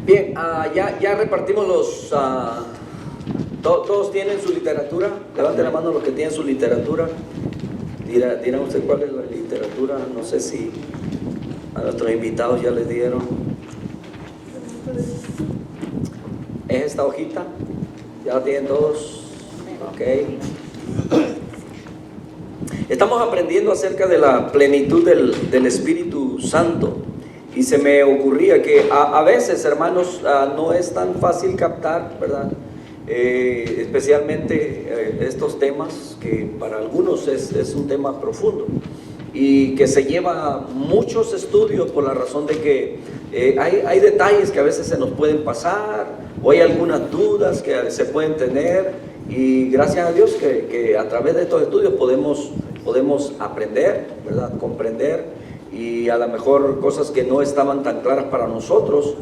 Bien, ya repartimos los... ¿todos tienen su literatura? Levanten la mano los que tienen su literatura. Dirán usted cuál es la literatura. No sé si a nuestros invitados ya les dieron. ¿Es esta hojita? ¿Ya la tienen todos? Ok. Estamos aprendiendo acerca de la plenitud del Espíritu Santo. Y se me ocurría que a veces, hermanos, no es tan fácil captar, ¿verdad? Especialmente estos temas que para algunos es un tema profundo y que se lleva muchos estudios por la razón de que hay detalles que a veces se nos pueden pasar o hay algunas dudas que se pueden tener, y gracias a Dios que a través de estos estudios podemos aprender, ¿verdad? Comprender, y a lo mejor cosas que no estaban tan claras para nosotros,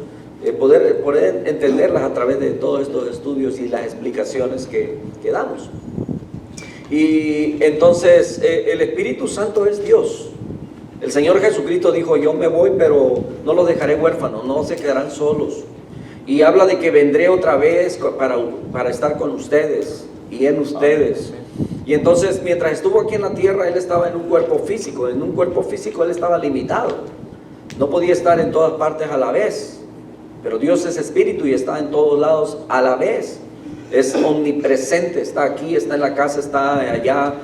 poder entenderlas a través de todos estos estudios y las explicaciones que damos. Y entonces el Espíritu Santo es Dios. El Señor Jesucristo dijo: yo me voy, pero no los dejaré huérfanos, no se quedarán solos. Y habla de que vendré otra vez para estar con ustedes y en ustedes. Y entonces, mientras estuvo aquí en la tierra, Él estaba en un cuerpo físico. En un cuerpo físico Él estaba limitado. No podía estar en todas partes a la vez. Pero Dios es espíritu y está en todos lados a la vez. Es omnipresente, está aquí, está en la casa, está allá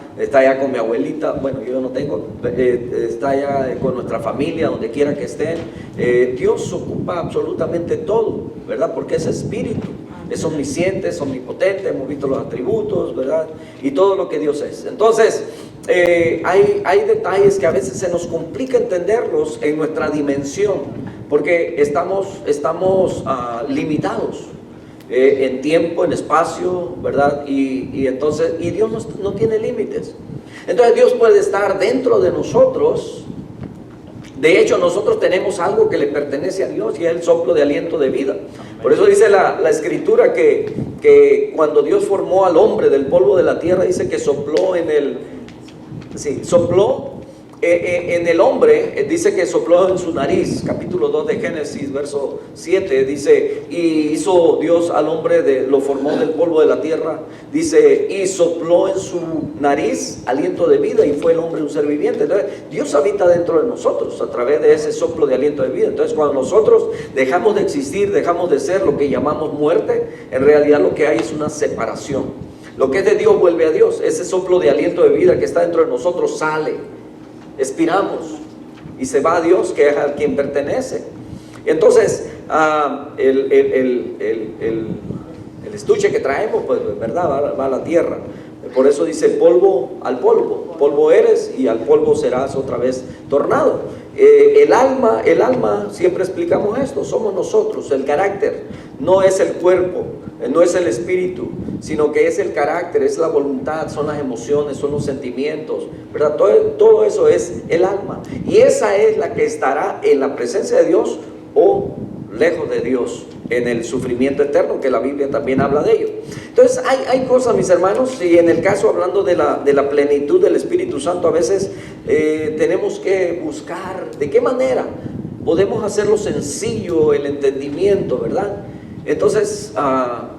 con mi abuelita. Bueno, yo no tengo, está allá con nuestra familia, donde quiera que estén. Dios ocupa absolutamente todo, ¿verdad? Porque es espíritu. Es omnisciente, es omnipotente, hemos visto los atributos, ¿verdad? Y todo lo que Dios es. Entonces, hay detalles que a veces se nos complica entenderlos en nuestra dimensión, porque estamos limitados en tiempo, en espacio, ¿verdad? Y entonces, y Dios no tiene límites. Entonces Dios puede estar dentro de nosotros. De hecho, nosotros tenemos algo que le pertenece a Dios, y es el soplo de aliento de vida. Por eso dice la Escritura que cuando Dios formó al hombre del polvo de la tierra, dice que sopló en el hombre, dice que sopló en su nariz. Capítulo 2 de Génesis, verso 7, dice: y hizo Dios al hombre, lo formó del polvo de la tierra, dice, y sopló en su nariz aliento de vida, y fue el hombre un ser viviente. Entonces Dios habita dentro de nosotros a través de ese soplo de aliento de vida. Entonces, cuando nosotros dejamos de existir, dejamos de ser, lo que llamamos muerte, en realidad lo que hay es una separación. Lo que es de Dios vuelve a Dios. Ese soplo de aliento de vida que está dentro de nosotros sale, expiramos y se va a Dios, que es a quien pertenece. Entonces el estuche que traemos, pues, ¿verdad? Va a la tierra. Por eso dice: polvo al polvo, polvo eres y al polvo serás otra vez tornado. El alma, siempre explicamos esto, somos nosotros. El carácter no es el cuerpo, no es el espíritu, sino que es el carácter, es la voluntad, son las emociones, son los sentimientos, ¿verdad? Todo eso es el alma, y esa es la que estará en la presencia de Dios o lejos de Dios, en el sufrimiento eterno, que la Biblia también habla de ello. Entonces hay cosas, mis hermanos, y en el caso, hablando de la plenitud del Espíritu Santo, a veces tenemos que buscar de qué manera podemos hacerlo sencillo el entendimiento, ¿verdad? Entonces a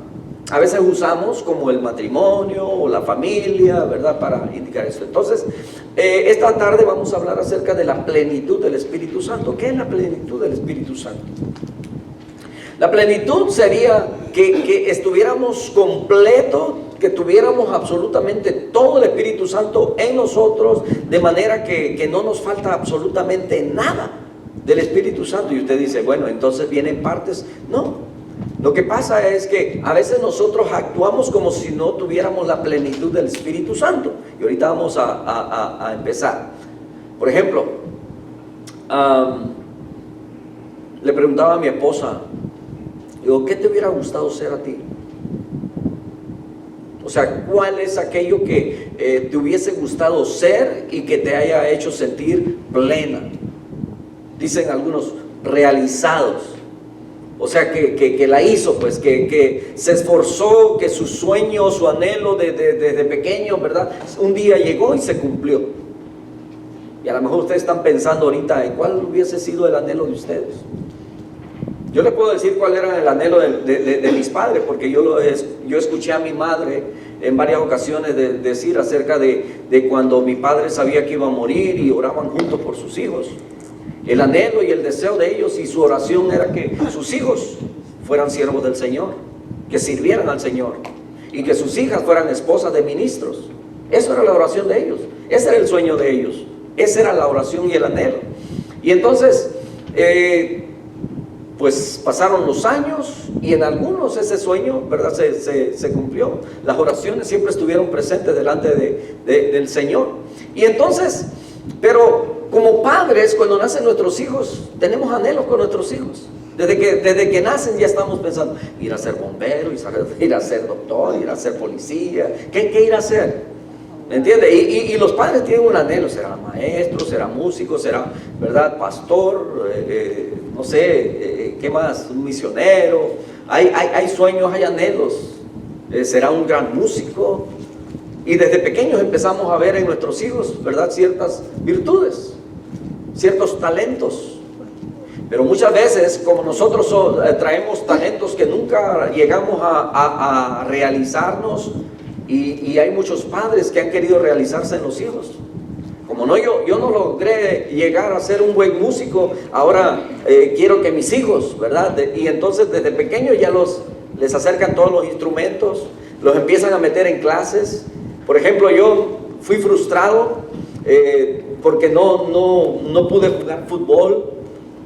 veces usamos como el matrimonio o la familia, ¿verdad?, para indicar eso. Entonces, esta tarde vamos a hablar acerca de la plenitud del Espíritu Santo. ¿Qué es la plenitud del Espíritu Santo? La plenitud sería que estuviéramos completos, que tuviéramos absolutamente todo el Espíritu Santo en nosotros, de manera que no nos falta absolutamente nada del Espíritu Santo. Y usted dice: bueno, entonces vienen partes. No. Lo que pasa es que a veces nosotros actuamos como si no tuviéramos la plenitud del Espíritu Santo. Y ahorita vamos a empezar. Por ejemplo, le preguntaba a mi esposa, digo: ¿qué te hubiera gustado ser a ti? O sea, ¿cuál es aquello que te hubiese gustado ser y que te haya hecho sentir plena? Dicen algunos: realizados. O sea, que la hizo, pues, que se esforzó, que su sueño, su anhelo desde pequeño, ¿verdad?, un día llegó y se cumplió. Y a lo mejor ustedes están pensando ahorita en cuál hubiese sido el anhelo de ustedes. Yo le puedo decir cuál era el anhelo de mis padres, porque yo escuché a mi madre en varias ocasiones decir acerca de cuando mi padre sabía que iba a morir y oraban juntos por sus hijos. El anhelo y el deseo de ellos y su oración era que sus hijos fueran siervos del Señor, que sirvieran al Señor, y que sus hijas fueran esposas de ministros. Eso era la oración de ellos, ese era el sueño de ellos, esa era la oración y el anhelo. Y entonces, pues pasaron los años y en algunos ese sueño, ¿verdad?, se cumplió. Las oraciones siempre estuvieron presentes delante del Señor. Y entonces, pero como padres, cuando nacen nuestros hijos, tenemos anhelos con nuestros hijos. Desde que nacen ya estamos pensando, ir a ser bombero, ir a ser doctor, ir a ser policía, ¿qué ir a hacer? ¿Me entiende? Y los padres tienen un anhelo, será maestro, será músico, será, ¿verdad?, pastor, no sé, ¿qué más? Un misionero. Hay sueños, hay anhelos. Será un gran músico. Y desde pequeños empezamos a ver en nuestros hijos, ¿verdad?, ciertas virtudes, ciertos talentos. Pero muchas veces, como nosotros traemos talentos que nunca llegamos a realizarnos, y hay muchos padres que han querido realizarse en los hijos. Como no, yo no logré llegar a ser un buen músico, ahora quiero que mis hijos, ¿verdad? Y entonces desde pequeños ya les acercan todos los instrumentos, los empiezan a meter en clases. Por ejemplo, yo fui frustrado porque no pude jugar fútbol,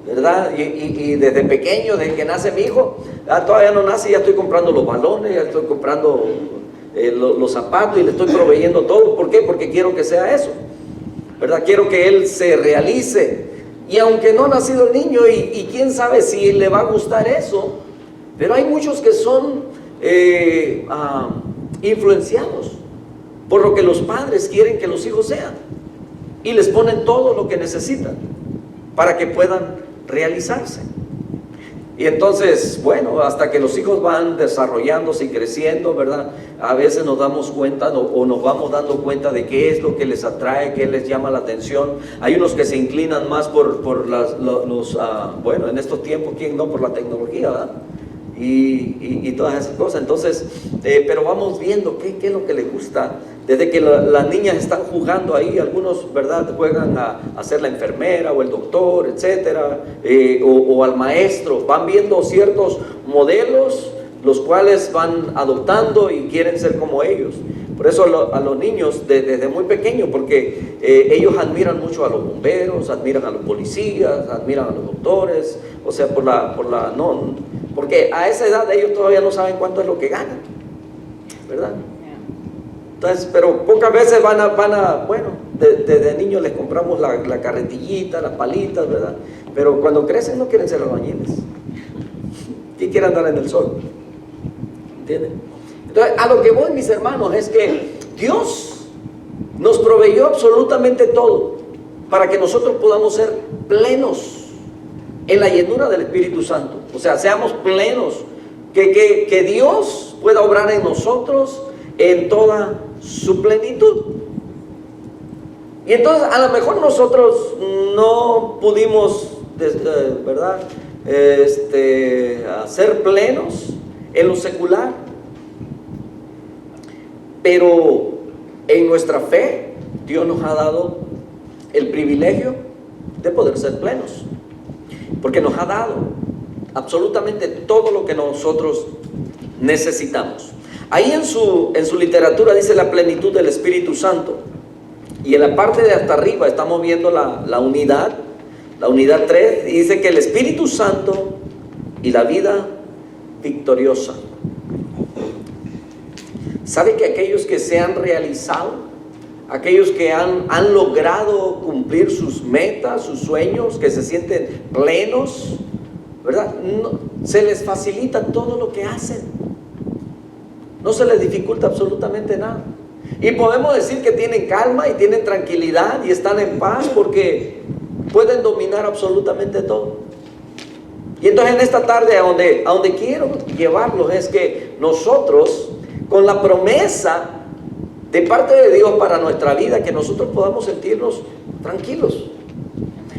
¿verdad? Y desde pequeño, desde que nace mi hijo, todavía no nace, ya estoy comprando los balones, ya estoy comprando los zapatos y le estoy proveyendo todo. ¿Por qué? Porque quiero que sea eso, ¿verdad? Quiero que él se realice. Y aunque no ha nacido el niño, y quién sabe si le va a gustar eso, pero hay muchos que son influenciados por lo que los padres quieren que los hijos sean, y les ponen todo lo que necesitan para que puedan realizarse. Y entonces, bueno, hasta que los hijos van desarrollándose y creciendo, ¿verdad?, a veces nos damos cuenta o nos vamos dando cuenta de qué es lo que les atrae, qué les llama la atención. Hay unos que se inclinan más por bueno, en estos tiempos, ¿quién no?, por la tecnología, ¿verdad?, y todas esas cosas. Entonces, pero vamos viendo qué es lo que les gusta. Desde que las niñas están jugando ahí, algunos, ¿verdad?, juegan a ser la enfermera o el doctor, etcétera, o al maestro. Van viendo ciertos modelos, los cuales van adoptando y quieren ser como ellos. Por eso a los niños desde muy pequeños, porque ellos admiran mucho a los bomberos, admiran a los policías, admiran a los doctores, o sea, porque a esa edad ellos todavía no saben cuánto es lo que ganan, ¿verdad? Entonces, pero pocas veces bueno, desde niños les compramos la carretillita, las palitas, ¿verdad? Pero cuando crecen no quieren ser albañiles. ¿Quién quiere andar en el sol? ¿Entienden? Entonces, a lo que voy, mis hermanos, es que Dios nos proveyó absolutamente todo para que nosotros podamos ser plenos en la llenura del Espíritu Santo. O sea, seamos plenos, que Dios pueda obrar en nosotros en toda su plenitud. Y entonces a lo mejor nosotros no pudimos, ¿verdad?, ser plenos en lo secular, pero en nuestra fe Dios nos ha dado el privilegio de poder ser plenos, porque nos ha dado absolutamente todo lo que nosotros necesitamos. Ahí en su literatura dice la plenitud del Espíritu Santo, y en la parte de hasta arriba estamos viendo la unidad 3, y dice que el Espíritu Santo y la vida victoriosa. ¿Sabe que aquellos que se han realizado, aquellos que han logrado cumplir sus metas, sus sueños, que se sienten plenos, ¿verdad?, se les facilita todo lo que hacen? No se les dificulta absolutamente nada. Y podemos decir que tienen calma y tienen tranquilidad y están en paz porque pueden dominar absolutamente todo. Y entonces en esta tarde a donde quiero llevarlos es que nosotros, con la promesa de parte de Dios para nuestra vida, que nosotros podamos sentirnos tranquilos.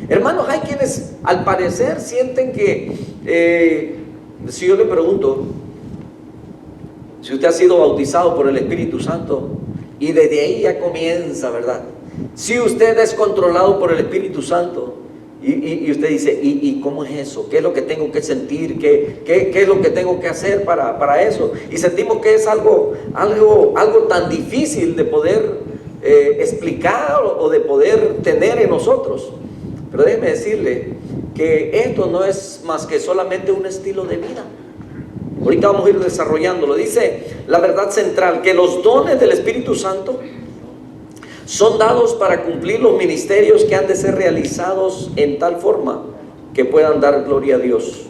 Hermanos, hay quienes al parecer sienten que Si yo le pregunto, si usted ha sido bautizado por el Espíritu Santo, y desde ahí ya comienza, ¿verdad? Si usted es controlado por el Espíritu Santo, y usted dice, ¿y cómo es eso? ¿Qué es lo que tengo que sentir? ¿Qué es lo que tengo que hacer para eso? Y sentimos que es algo tan difícil de poder explicar o de poder tener en nosotros. Pero déjeme decirle que esto no es más que solamente un estilo de vida. Ahorita vamos a ir desarrollándolo. Dice la verdad central, que los dones del Espíritu Santo son dados para cumplir los ministerios que han de ser realizados en tal forma que puedan dar gloria a Dios.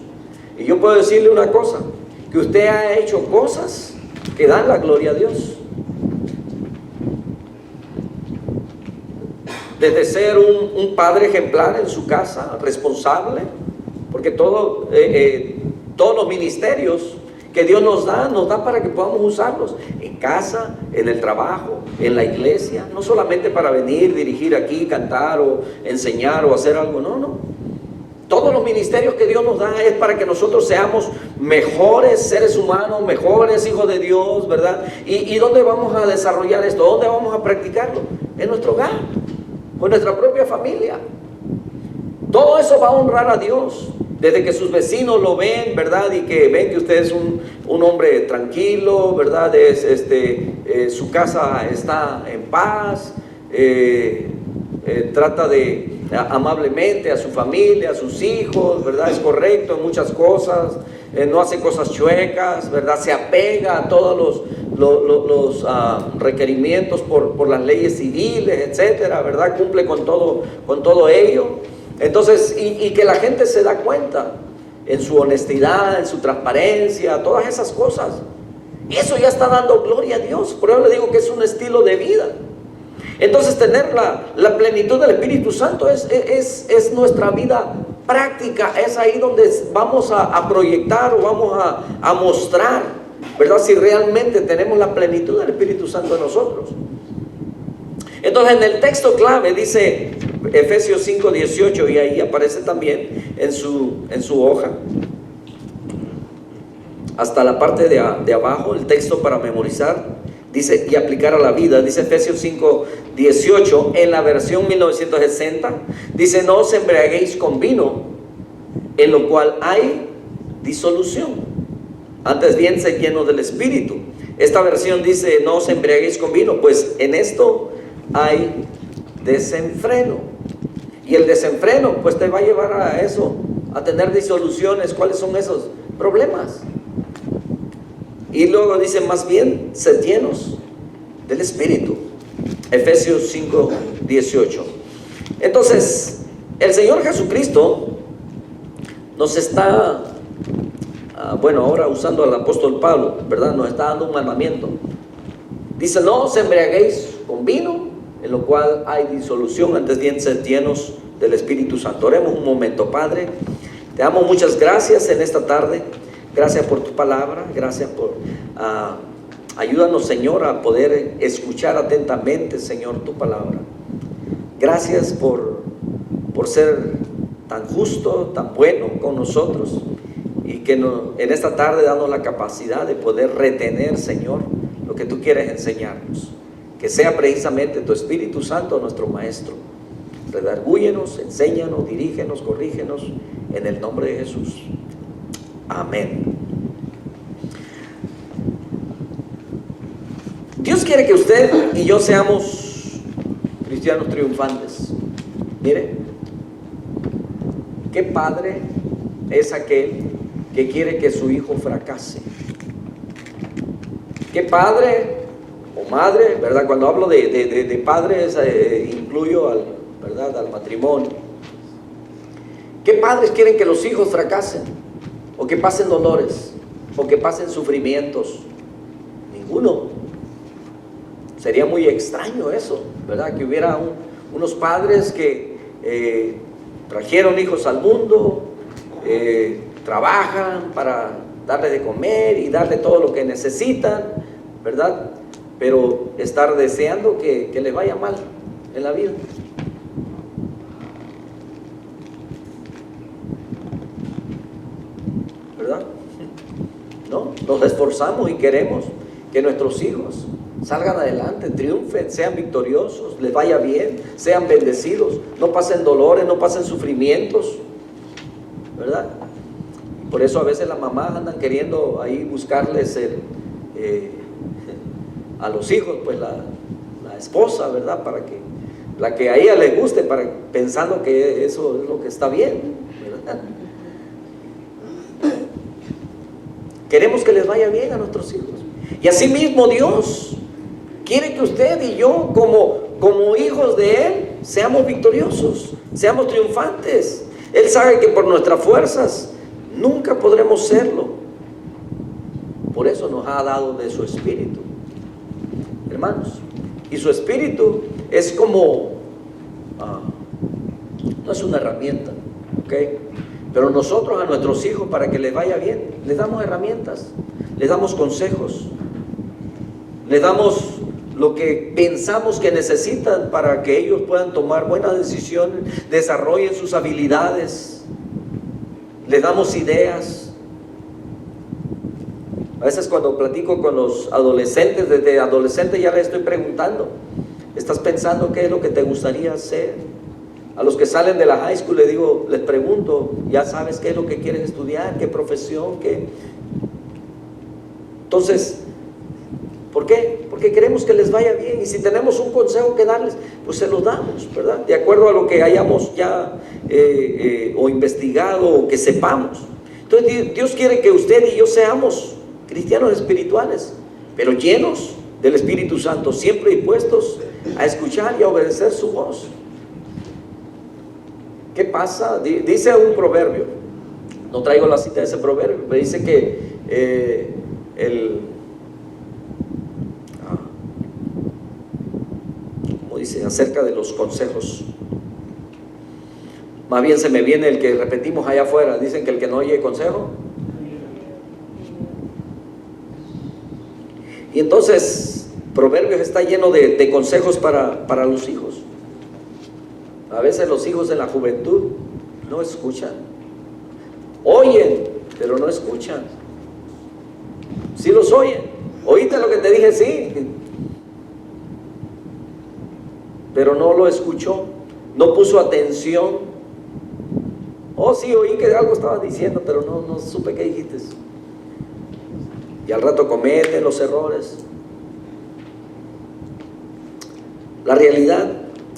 Y yo puedo decirle una cosa, que usted ha hecho cosas que dan la gloria a Dios. Desde ser un padre ejemplar en su casa, responsable, porque todos los ministerios que Dios nos da para que podamos usarlos en casa, en el trabajo, en la iglesia, no solamente para venir, dirigir aquí, cantar o enseñar o hacer algo, no. Todos los ministerios que Dios nos da es para que nosotros seamos mejores seres humanos, mejores hijos de Dios, ¿verdad? ¿Y dónde vamos a desarrollar esto? ¿Dónde vamos a practicarlo? En nuestro hogar, con nuestra propia familia. Todo eso va a honrar a Dios. Desde que sus vecinos lo ven, ¿verdad? Y que ven que usted es un hombre tranquilo, ¿verdad? Su casa está en paz, trata de amablemente a su familia, a sus hijos, ¿verdad? Es correcto en muchas cosas, no hace cosas chuecas, ¿verdad? Se apega a todos los requerimientos por las leyes civiles, etcétera, ¿verdad? Cumple con todo ello. Entonces, y que la gente se da cuenta en su honestidad, en su transparencia, todas esas cosas. Eso ya está dando gloria a Dios. Por eso le digo que es un estilo de vida. Entonces, tener la plenitud del Espíritu Santo es nuestra vida práctica. Es ahí donde vamos a proyectar o vamos a mostrar, ¿verdad? Si realmente tenemos la plenitud del Espíritu Santo en nosotros. Entonces, en el texto clave dice Efesios 5:18, y ahí aparece también en su hoja, hasta la parte de abajo, el texto para memorizar, dice, y aplicar a la vida. Dice Efesios 5:18, en la versión 1960, dice, no os embriaguéis con vino, en lo cual hay disolución, antes bien sed llenos del Espíritu. Esta versión dice, no os embriaguéis con vino, pues en esto hay desenfreno. Y el desenfreno pues te va a llevar a eso, a tener disoluciones. ¿Cuáles son esos problemas? Y luego dice, más bien sed llenos del Espíritu. Efesios 5:18. Entonces, el Señor Jesucristo nos está, ahora usando al apóstol Pablo, ¿verdad? Nos está dando un mandamiento. Dice, no os embriaguéis con vino, en lo cual hay disolución, antes bien sed llenos del Espíritu Santo. Oremos un momento. Padre, te damos muchas gracias en esta tarde. Gracias por tu palabra, gracias por ayúdanos, Señor, a poder escuchar atentamente, Señor, tu palabra. Gracias por ser tan justo, tan bueno con nosotros, y que en esta tarde danos la capacidad de poder retener, Señor, lo que tú quieres enseñarnos. Que sea precisamente tu Espíritu Santo nuestro Maestro. Redargúyenos, enséñanos, dirígenos, corrígenos, en el nombre de Jesús. Amén. Dios quiere que usted y yo seamos cristianos triunfantes. Mire, ¿qué padre es aquel que quiere que su hijo fracase? ¿Qué padre o madre, verdad? Cuando hablo de padres, incluyo al matrimonio. ¿Qué padres quieren que los hijos fracasen? ¿O que pasen dolores? ¿O que pasen sufrimientos? Ninguno. Sería muy extraño eso, ¿verdad? Que hubiera unos padres que trajeron hijos al mundo, trabajan para darle de comer y darle todo lo que necesitan, ¿verdad? Pero estar deseando que les vaya mal en la vida. nos esforzamos y queremos que nuestros hijos salgan adelante, triunfen, sean victoriosos, les vaya bien, sean bendecidos, no pasen dolores, no pasen sufrimientos, ¿verdad? Por eso a veces las mamás andan queriendo ahí buscarles a los hijos, pues la esposa, ¿verdad? Para que la que a ella le guste, pensando que eso es lo que está bien, ¿verdad? Queremos que les vaya bien a nuestros hijos. Y así mismo Dios quiere que usted y yo, como hijos de Él, seamos victoriosos, seamos triunfantes. Él sabe que por nuestras fuerzas nunca podremos serlo. Por eso nos ha dado de su Espíritu, hermanos. Y su Espíritu es como, no es una herramienta, ¿ok? Pero nosotros a nuestros hijos, para que les vaya bien, les damos herramientas, les damos consejos, les damos lo que pensamos que necesitan para que ellos puedan tomar buenas decisiones, desarrollen sus habilidades, les damos ideas. A veces cuando platico con los adolescentes, desde adolescente ya les estoy preguntando, ¿estás pensando qué es lo que te gustaría hacer? A los que salen de la high school les pregunto, ¿ya sabes qué es lo que quieres estudiar? ¿Qué profesión? ¿Qué? Entonces, ¿por qué? Porque queremos que les vaya bien, y si tenemos un consejo que darles, pues se los damos, ¿verdad? De acuerdo a lo que hayamos ya o investigado o que sepamos. Entonces Dios quiere que usted y yo seamos cristianos espirituales, pero llenos del Espíritu Santo, siempre dispuestos a escuchar y a obedecer su voz. ¿Qué pasa? Dice un proverbio, no traigo la cita de ese proverbio, pero dice que como dice, acerca de los consejos, más bien se me viene el que repetimos allá afuera, dicen que el que no oye consejo. Y entonces Proverbios está lleno de consejos para los hijos. A veces los hijos de la juventud no escuchan, oyen, pero no escuchan. Sí los oyen, oíste lo que te dije, sí, pero no lo escuchó, no puso atención. Oh, sí, oí que algo estabas diciendo, pero no supe qué dijiste. Y al rato cometen los errores. La realidad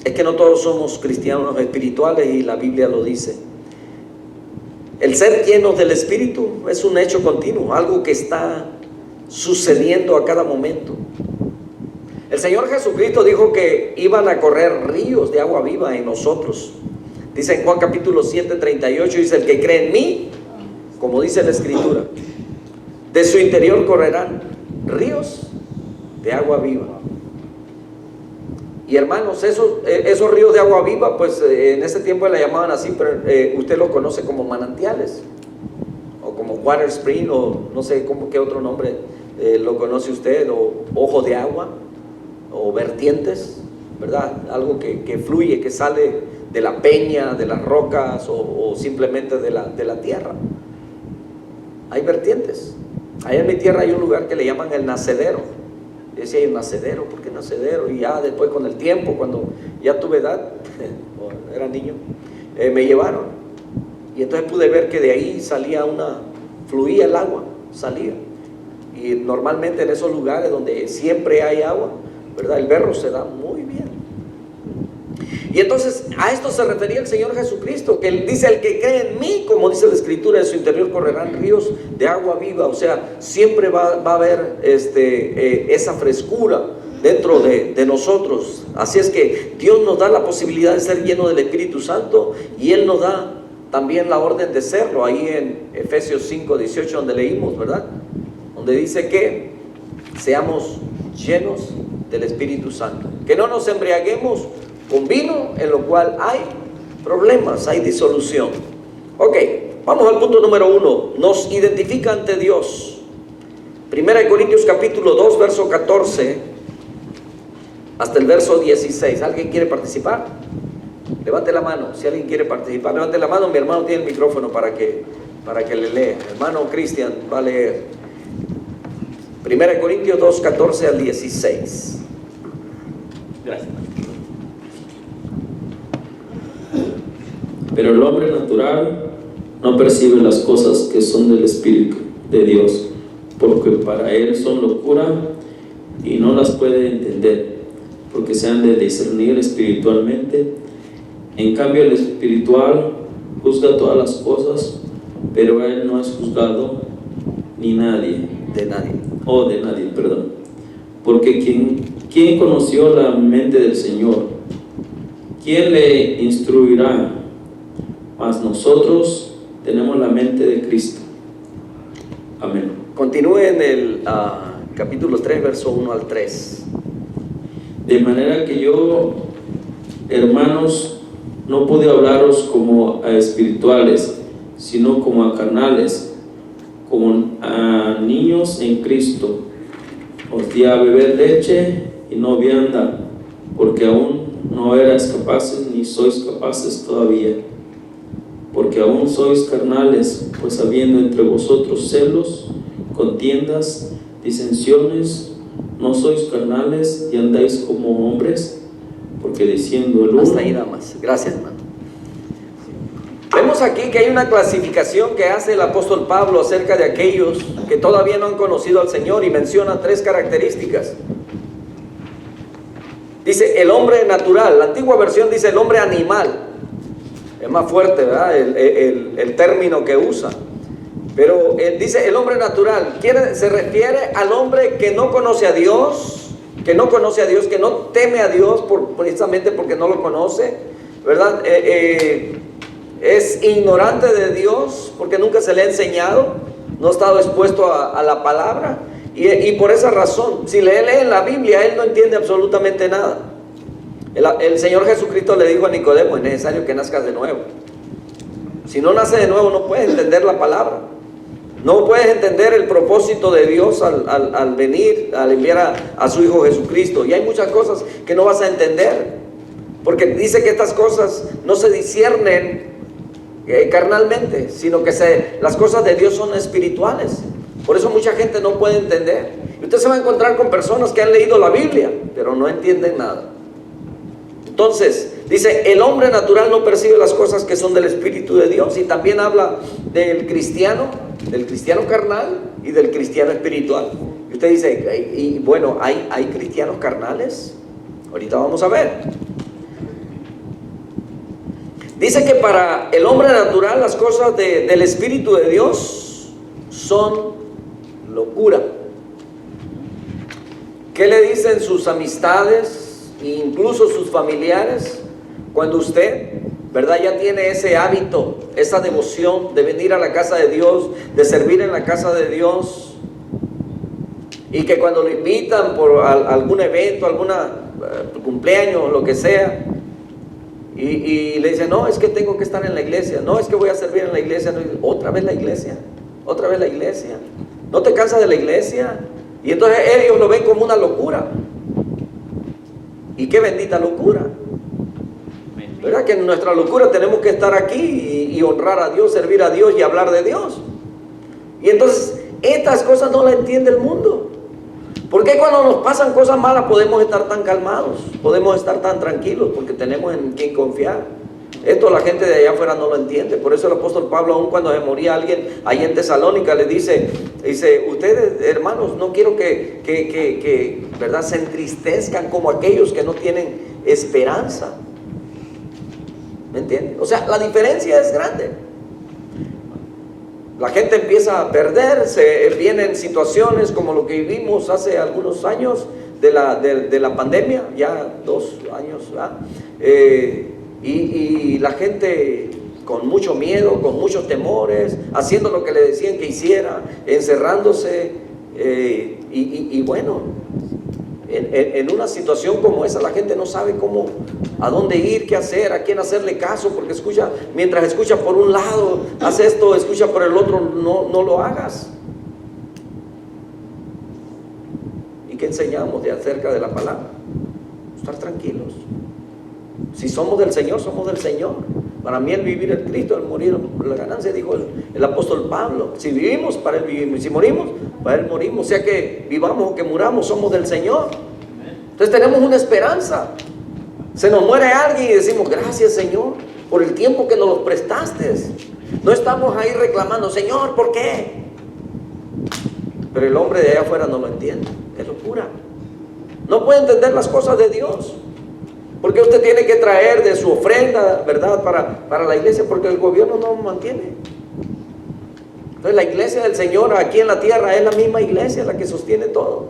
es que no todos somos cristianos espirituales, y la Biblia lo dice. El ser llenos del Espíritu es un hecho continuo, algo que está sucediendo a cada momento. El Señor Jesucristo dijo que iban a correr ríos de agua viva en nosotros. Dice en Juan capítulo 7, 38, dice: el que cree en mí, como dice la Escritura, de su interior correrán ríos de agua viva. Y hermanos, esos ríos de agua viva, pues en ese tiempo la llamaban así, pero usted los conoce como manantiales, o como water spring, o no sé qué otro nombre lo conoce usted, o ojos de agua, o vertientes, ¿verdad? Algo que fluye, que sale de la peña, de las rocas, o simplemente de la tierra. Hay vertientes. Allá en mi tierra hay un lugar que le llaman el nacedero. Yo decía, hay un nacedero, ¿por qué nacedero? Y ya después, con el tiempo, cuando ya tuve edad, era niño, me llevaron. Y entonces pude ver que de ahí fluía el agua, salía. Y normalmente en esos lugares donde siempre hay agua, ¿verdad?, el berro se da muy bien. Y entonces a esto se refería el Señor Jesucristo, que Él dice: el que cree en mí, como dice la Escritura, de su interior correrán ríos de agua viva. O sea, siempre va a haber esa frescura dentro de nosotros. Así es que Dios nos da la posibilidad de ser llenos del Espíritu Santo, y Él nos da también la orden de serlo. Ahí en Efesios 5, 18, donde leímos, ¿verdad?, donde dice que seamos llenos del Espíritu Santo, que no nos embriaguemos con vino, en lo cual hay problemas, hay disolución. Ok, vamos al punto número 1. Nos identifica ante Dios. 1 Corintios capítulo 2, verso 14 hasta el verso 16. ¿Alguien quiere participar? Levante la mano si alguien quiere participar. Levante la mano, mi hermano tiene el micrófono para que le lea. Hermano Cristian va a leer. 1 Corintios 2, 14 al 16. Gracias. Pero el hombre natural no percibe las cosas que son del Espíritu de Dios, porque para él son locura y no las puede entender, porque se han de discernir espiritualmente. En cambio, el espiritual juzga todas las cosas, pero él no es juzgado ni nadie. De nadie. De nadie, perdón. Porque ¿quién conoció la mente del Señor? ¿Quién le instruirá? Mas nosotros tenemos la mente de Cristo. Amén. Continúe en el capítulo 3, verso 1 al 3. De manera que yo, hermanos, no pude hablaros como a espirituales, sino como a carnales, como a niños en Cristo. Os di a beber leche y no vianda, porque aún no erais capaces ni sois capaces todavía, porque aún sois carnales, pues habiendo entre vosotros celos, contiendas, disensiones, no sois carnales y andáis como hombres, porque diciendo el uno... Hasta ahí nada más. Gracias, hermano. Vemos aquí que hay una clasificación que hace el apóstol Pablo acerca de aquellos que todavía no han conocido al Señor, y menciona 3 características. Dice el hombre natural. La antigua versión dice el hombre animal. Es más fuerte, ¿verdad? El término que usa. Pero dice el hombre natural. Se refiere al hombre que no conoce a Dios, que no teme a Dios precisamente porque no lo conoce, ¿verdad? Es ignorante de Dios porque nunca se le ha enseñado, no ha estado expuesto a la palabra, y por esa razón, si lee la Biblia, él no entiende absolutamente nada. El Señor Jesucristo le dijo a Nicodemo: es necesario que nazcas de nuevo. Si no nace de nuevo, no puedes entender la palabra, no puedes entender el propósito de Dios al venir, al enviar a su Hijo Jesucristo. Y hay muchas cosas que no vas a entender, porque dice que estas cosas no se disciernen carnalmente, sino que las cosas de Dios son espirituales. Por eso mucha gente no puede entender. Y usted se va a encontrar con personas que han leído la Biblia, pero no entienden nada. Entonces, dice, el hombre natural no percibe las cosas que son del Espíritu de Dios. Y también habla del cristiano carnal y del cristiano espiritual. Y usted dice, y bueno, ¿hay cristianos carnales? Ahorita vamos a ver. Dice que para el hombre natural las cosas del Espíritu de Dios son locura. ¿Qué le dicen sus amistades e incluso sus familiares cuando usted, ¿verdad?, ya tiene ese hábito, esa devoción de venir a la casa de Dios, de servir en la casa de Dios, y que cuando lo invitan por algún evento, cumpleaños, lo que sea, y le dicen, no, es que tengo que estar en la iglesia, no, es que voy a servir en la iglesia, no, otra vez la iglesia, no te cansas de la iglesia, y entonces ellos lo ven como una locura. Y qué bendita locura, ¿verdad? Que en nuestra locura tenemos que estar aquí y honrar a Dios, servir a Dios y hablar de Dios. Y entonces estas cosas no las entiende el mundo. ¿Por qué cuando nos pasan cosas malas podemos estar tan calmados? Podemos estar tan tranquilos porque tenemos en quien confiar. Esto la gente de allá afuera no lo entiende. Por eso el apóstol Pablo, aun cuando se moría alguien ahí en Tesalónica, le dice, ustedes, hermanos, no quiero que ¿verdad?, se entristezcan como aquellos que no tienen esperanza. ¿Me entienden? O sea, la diferencia es grande. La gente empieza a perderse, vienen situaciones como lo que vivimos hace algunos años de la pandemia, ya 2 años, ¿verdad? Y la gente con mucho miedo, con muchos temores, haciendo lo que le decían que hiciera, encerrándose, y bueno, en una situación como esa la gente no sabe a dónde ir, qué hacer, a quién hacerle caso, porque mientras escucha por un lado, haz esto, escucha por el otro, no lo hagas. ¿Y qué enseñamos acerca de la palabra? Estar tranquilos. Si somos del Señor, somos del Señor. Para mí el vivir es Cristo, el morir la ganancia, dijo el apóstol Pablo. Si vivimos, para Él vivimos, y si morimos, para Él morimos, sea que vivamos o que muramos, somos del Señor. Entonces tenemos una esperanza. Se nos muere alguien y decimos, gracias Señor, por el tiempo que nos lo prestaste. No estamos ahí reclamando, Señor, ¿por qué? Pero el hombre de allá afuera no lo entiende. Es locura. No puede entender las cosas de Dios. Porque usted tiene que traer de su ofrenda, ¿verdad? Para la iglesia, porque el gobierno no lo mantiene. Entonces la iglesia del Señor aquí en la tierra es la misma iglesia la que sostiene todo,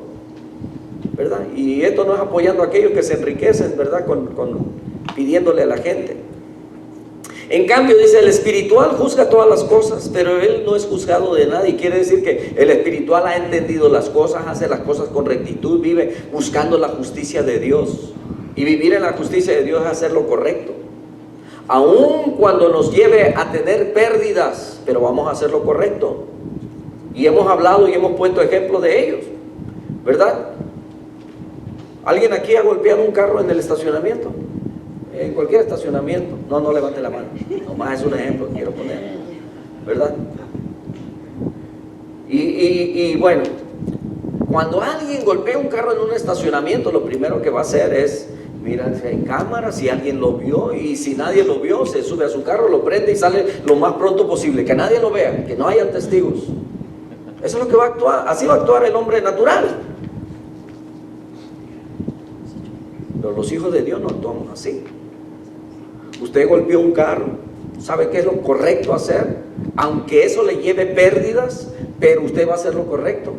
¿verdad? Y esto no es apoyando a aquellos que se enriquecen, ¿verdad? Pidiéndole a la gente. En cambio, dice, el espiritual juzga todas las cosas, pero él no es juzgado de nadie. Quiere decir que el espiritual ha entendido las cosas, hace las cosas con rectitud, vive buscando la justicia de Dios. Y vivir en la justicia de Dios es hacer lo correcto. Aun cuando nos lleve a tener pérdidas, pero vamos a hacer lo correcto. Y hemos hablado y hemos puesto ejemplos de ellos, ¿verdad? ¿Alguien aquí ha golpeado un carro en el estacionamiento? En cualquier estacionamiento. No levante la mano. Nomás es un ejemplo que quiero poner, ¿verdad? Y bueno, cuando alguien golpea un carro en un estacionamiento, lo primero que va a hacer es mirar si hay cámaras, si alguien lo vio, y si nadie lo vio, se sube a su carro, lo prende y sale lo más pronto posible, que nadie lo vea, que no haya testigos. Eso es lo que va a actuar, así va a actuar el hombre natural. Pero los hijos de Dios no actuamos así. Usted golpeó un carro, sabe qué es lo correcto hacer, aunque eso le lleve pérdidas, pero usted va a hacer lo correcto.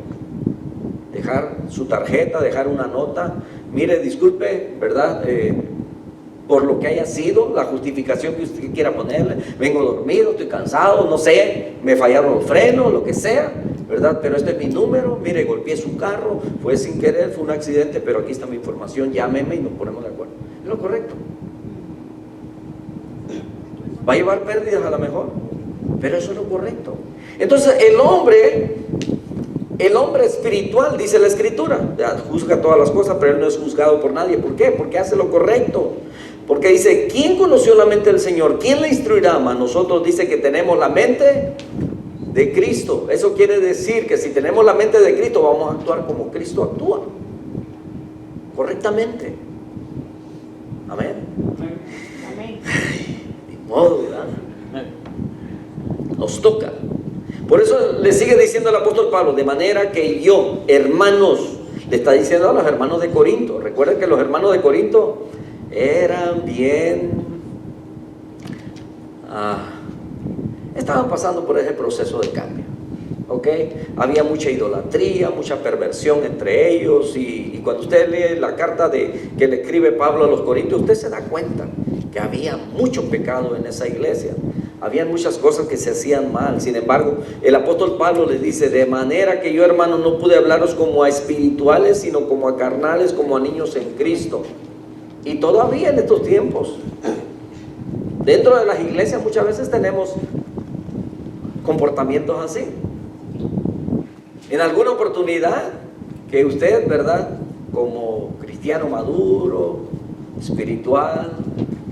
Dejar su tarjeta, dejar una nota, mire, disculpe, ¿verdad? Por lo que haya sido, la justificación que usted quiera ponerle, vengo dormido, estoy cansado, no sé, me fallaron los frenos, lo que sea, ¿verdad? Pero este es mi número, mire, golpeé su carro, fue sin querer, fue un accidente, pero aquí está mi información, llámeme y nos ponemos de acuerdo. Es lo correcto. Va a llevar pérdidas a lo mejor, pero eso es lo correcto. Entonces el hombre espiritual, dice la Escritura, juzga todas las cosas, pero él no es juzgado por nadie. ¿Por qué? Porque hace lo correcto. Porque dice, ¿quién conoció la mente del Señor? ¿Quién le instruirá? Mas nosotros dice que tenemos la mente de Cristo. Eso quiere decir que si tenemos la mente de Cristo, vamos a actuar como Cristo actúa, correctamente. Amén. Amén. Ni modo, ¿verdad? Nos toca. Por eso le sigue diciendo el apóstol Pablo, de manera que yo, hermanos, le está diciendo a los hermanos de Corinto. Recuerden que los hermanos de Corinto eran bien, estaban pasando por ese proceso de cambio, ¿ok? Había mucha idolatría, mucha perversión entre ellos, y cuando usted lee la carta que le escribe Pablo a los Corintios, usted se da cuenta que había mucho pecado en esa iglesia. Habían muchas cosas que se hacían mal. Sin embargo, el apóstol Pablo les dice, de manera que yo, hermano, no pude hablaros como a espirituales, sino como a carnales, como a niños en Cristo. Y todavía en estos tiempos, dentro de las iglesias muchas veces tenemos comportamientos así. En alguna oportunidad que usted, ¿verdad?, como cristiano maduro, espiritual,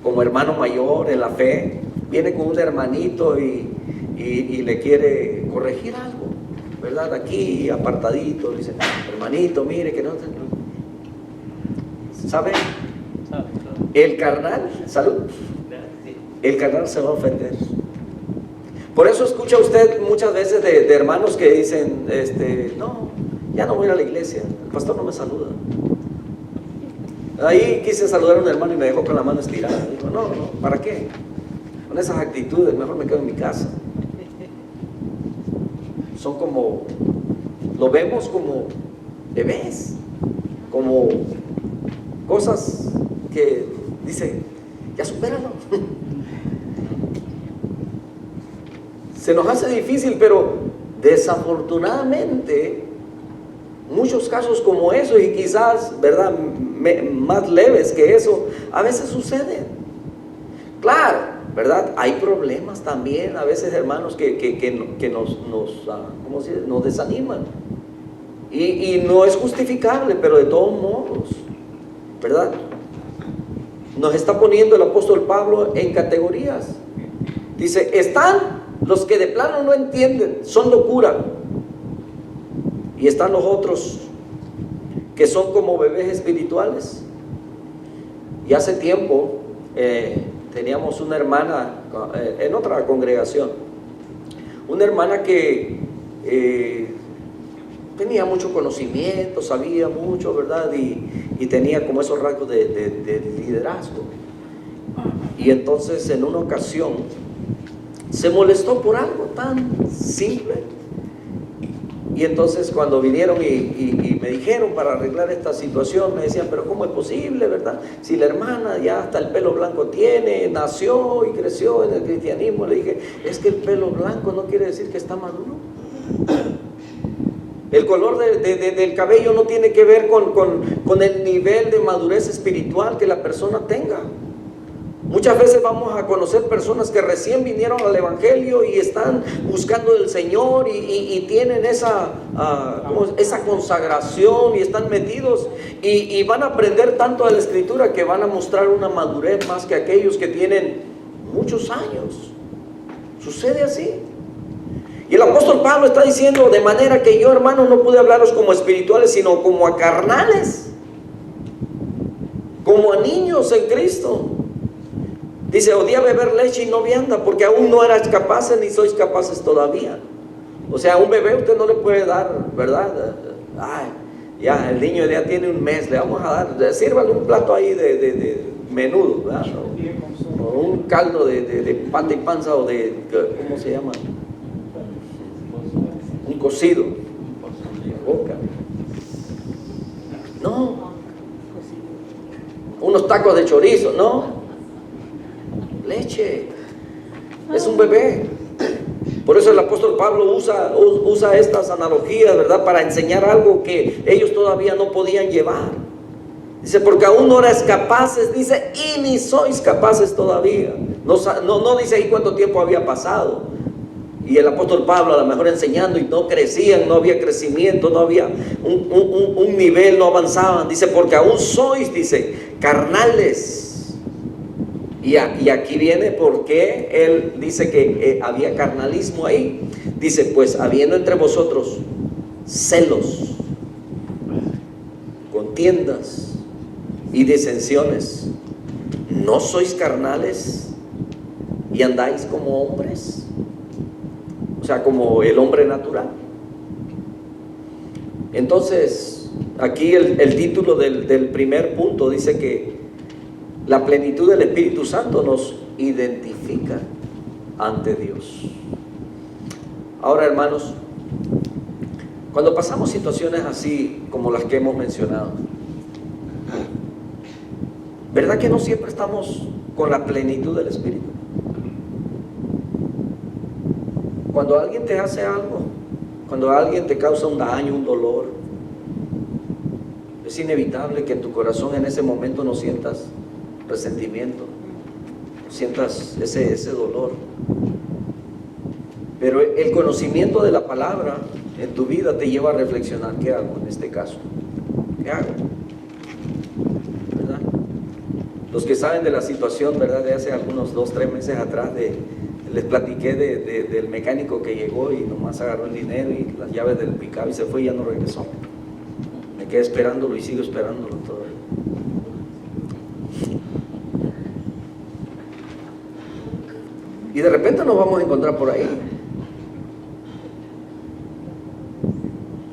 como hermano mayor en la fe, viene con un hermanito y le quiere corregir algo, ¿verdad? Aquí apartadito, le dice, hermanito, mire que no... ¿Sabe? El carnal, salud, el carnal se va a ofender. Por eso escucha usted muchas veces de hermanos que dicen, no, ya no voy a la iglesia, el pastor no me saluda. Ahí quise saludar a un hermano y me dejó con la mano estirada. Digo, no, ¿para qué? Con esas actitudes, mejor me quedo en mi casa. Son como, lo vemos como bebés, como cosas que dicen, ya supéralo. Se nos hace difícil, pero desafortunadamente muchos casos como esos, y quizás, ¿verdad?, más leves que eso, a veces suceden. Claro, ¿verdad? Hay problemas también, a veces, hermanos, que nos desaniman. Y no es justificable, pero de todos modos, ¿verdad? Nos está poniendo el apóstol Pablo en categorías. Dice, están los que de plano no entienden, son locura. Y están los otros que son como bebés espirituales. Y hace tiempo teníamos una hermana en otra congregación, una hermana que tenía mucho conocimiento, sabía mucho, ¿verdad? Y tenía como esos rasgos de liderazgo. Y entonces en una ocasión se molestó por algo tan simple. Y entonces cuando vinieron y me dijeron para arreglar esta situación, me decían, pero ¿cómo es posible, verdad? Si la hermana ya hasta el pelo blanco tiene, nació y creció en el cristianismo. Le dije, es que el pelo blanco no quiere decir que está maduro. El color del cabello no tiene que ver con el nivel de madurez espiritual que la persona tenga. Muchas veces vamos a conocer personas que recién vinieron al Evangelio y están buscando del Señor y tienen esa consagración y están metidos y van a aprender tanto de la Escritura que van a mostrar una madurez más que aquellos que tienen muchos años. Sucede así. Y el apóstol Pablo está diciendo, de manera que yo, hermanos, no pude hablaros como espirituales, sino como a carnales, como a niños en Cristo. Dice, odia beber leche y no vianda, porque aún no eras capaces ni sois capaces todavía. O sea, a un bebé usted no le puede dar, ¿verdad? Ay, ya, el niño ya tiene un mes, le vamos a dar, sírvale un plato ahí de menudo, ¿verdad? O un caldo de pata y panza, o ¿cómo se llama? Un cocido. Boca. No. Unos tacos de chorizo, no. Leche. Es un bebé. Por eso el apóstol Pablo usa estas analogías, ¿verdad? Para enseñar algo que ellos todavía no podían llevar. Dice, porque aún no eras capaces, dice, y ni sois capaces todavía. No dice ahí cuánto tiempo había pasado. Y el apóstol Pablo a lo mejor enseñando y no crecían, no había crecimiento, no había un nivel, no avanzaban. Dice, porque aún sois, dice, carnales. Y aquí viene porque él dice que había carnalismo ahí. Dice, pues habiendo entre vosotros celos, contiendas y disensiones, ¿no sois carnales y andáis como hombres? O sea, como el hombre natural. Entonces, aquí el título del primer punto dice que la plenitud del Espíritu Santo nos identifica ante Dios. Ahora, hermanos, cuando pasamos situaciones así como las que hemos mencionado, ¿verdad que no siempre estamos con la plenitud del Espíritu? Cuando alguien te hace algo, cuando alguien te causa un daño, un dolor, es inevitable que en tu corazón en ese momento no sientas resentimiento, sientas ese dolor. Pero el conocimiento de la palabra en tu vida te lleva a reflexionar, ¿qué hago en este caso? ¿Qué hago? ¿Verdad? Los que saben de la situación, ¿verdad? De hace algunos 2-3 meses atrás, les platiqué del mecánico que llegó y nomás agarró el dinero y las llaves del pick-up y se fue y ya no regresó. Me quedé esperándolo y sigo esperándolo todavía. Y de repente nos vamos a encontrar por ahí.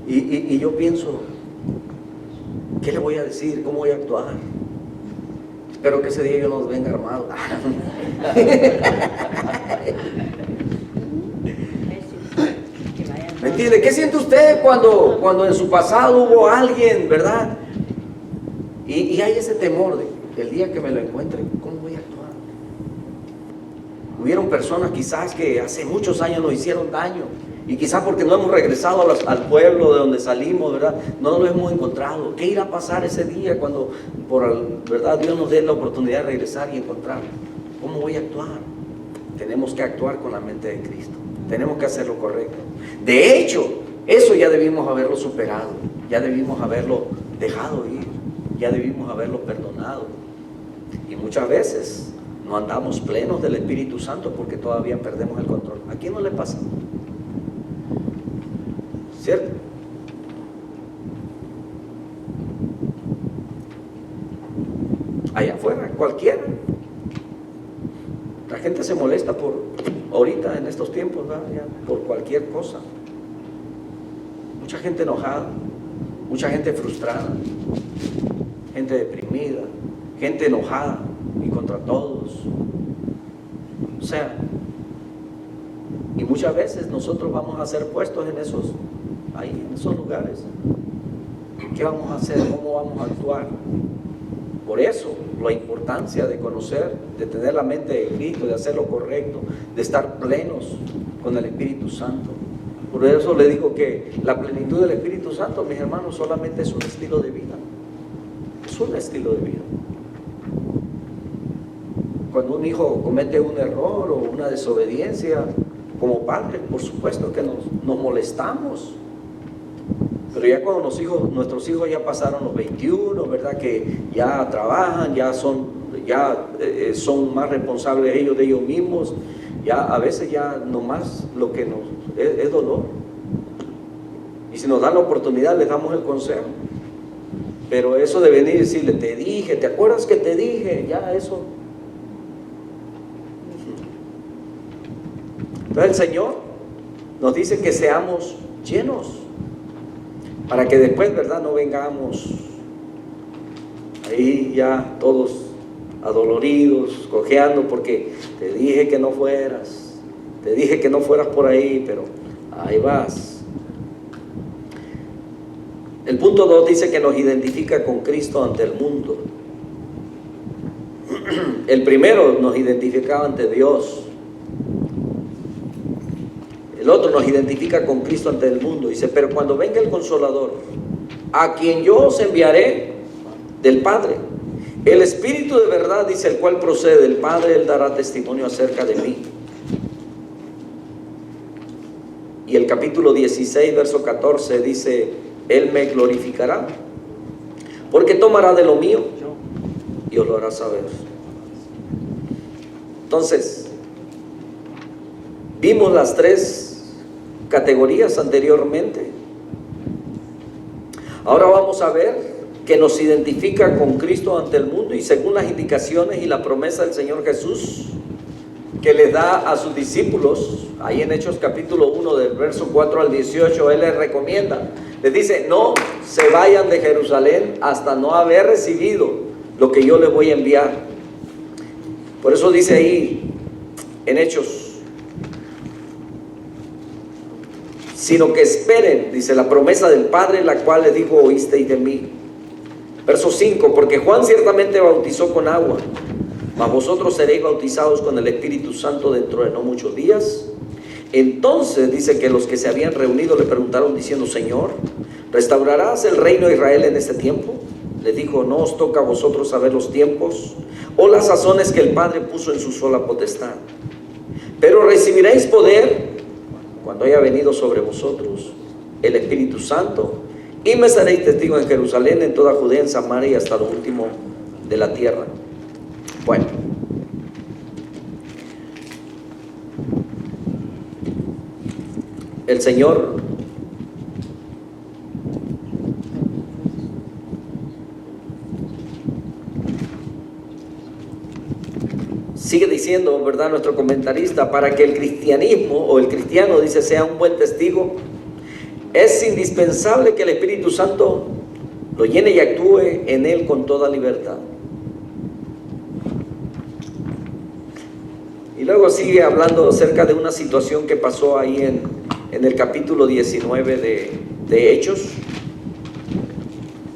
Y yo pienso, ¿qué le voy a decir? ¿Cómo voy a actuar? Espero que ese día yo no nos venga armado. ¿Me entiende? ¿Qué siente usted cuando en su pasado hubo alguien, verdad? Y hay ese temor de el día que me lo encuentre, ¿cómo voy a actuar? Hubieron personas quizás que hace muchos años nos hicieron daño y quizás porque no hemos regresado al pueblo de donde salimos, ¿verdad? No lo hemos encontrado. ¿Qué irá a pasar ese día cuando, verdad, Dios nos dé la oportunidad de regresar y encontrarlo? ¿Cómo voy a actuar? Tenemos que actuar con la mente de Cristo. Tenemos que hacer lo correcto. De hecho, eso ya debimos haberlo superado. Ya debimos haberlo dejado ir. Ya debimos haberlo perdonado. Y muchas veces no andamos plenos del Espíritu Santo porque todavía perdemos el control. ¿A quién no le pasa? ¿Cierto? allá afuera, cualquiera. La gente se molesta por, ahorita en estos tiempos, ¿verdad? Ya, por cualquier cosa. Mucha gente enojada, mucha gente frustrada, gente deprimida, gente enojada y contra todos. O sea, y muchas veces nosotros vamos a ser puestos en esos, ahí en esos lugares. ¿Qué vamos a hacer? ¿Cómo vamos a actuar? Por eso, la importancia de conocer, de tener la mente de Cristo, de hacer lo correcto, de estar plenos con el Espíritu Santo. Por eso le digo que la plenitud del Espíritu Santo, mis hermanos, solamente es un estilo de vida. Es un estilo de vida. Cuando un hijo comete un error o una desobediencia, como padres, por supuesto que nos molestamos. Pero ya cuando nuestros hijos ya pasaron los 21, ¿verdad? Que ya trabajan, ya son más responsables ellos de ellos mismos, ya a veces ya nomás lo que nos es dolor. Y si nos dan la oportunidad, les damos el consejo. Pero eso de venir y decirle, te dije, ¿te acuerdas que te dije? Ya eso. Entonces el Señor nos dice que seamos llenos, para que después, ¿verdad?, no vengamos ahí ya todos adoloridos, cojeando, porque te dije que no fueras, te dije que no fueras por ahí, pero ahí vas. El punto 2 dice que nos identifica con Cristo ante el mundo. El primero nos identificaba ante Dios. El otro nos identifica con Cristo ante el mundo. Dice, pero cuando venga el Consolador, a quien yo os enviaré del Padre, el Espíritu de verdad, dice, el cual procede del Padre, Él dará testimonio acerca de mí. Y el capítulo 16, verso 14 dice, Él me glorificará, porque tomará de lo mío y os lo hará saber. Entonces, vimos las tres categorías anteriormente. Ahora vamos a ver que nos identifica con Cristo ante el mundo, y según las indicaciones y la promesa del Señor Jesús que le da a sus discípulos, ahí en Hechos capítulo 1 del verso 4 al 18, Él les recomienda, les dice, no se vayan de Jerusalén hasta no haber recibido lo que yo les voy a enviar. Por eso dice ahí en Hechos, sino que esperen, dice, la promesa del Padre, la cual les dijo, oísteis de mí. Verso 5, porque Juan ciertamente bautizó con agua, mas vosotros seréis bautizados con el Espíritu Santo dentro de no muchos días. Entonces dice que los que se habían reunido le preguntaron diciendo, Señor, ¿restaurarás el reino de Israel en este tiempo? Les dijo, no os toca a vosotros saber los tiempos o las sazones que el Padre puso en su sola potestad, pero recibiréis poder cuando haya venido sobre vosotros el Espíritu Santo, y me seréis testigos en Jerusalén, en toda Judea, en Samaria y hasta lo último de la tierra. Bueno, el Señor sigue diciendo, ¿verdad?, nuestro comentarista, para que el cristianismo o el cristiano, dice, sea un buen testigo, es indispensable que el Espíritu Santo lo llene y actúe en él con toda libertad. Y luego sigue hablando acerca de una situación que pasó ahí en el capítulo 19 de Hechos.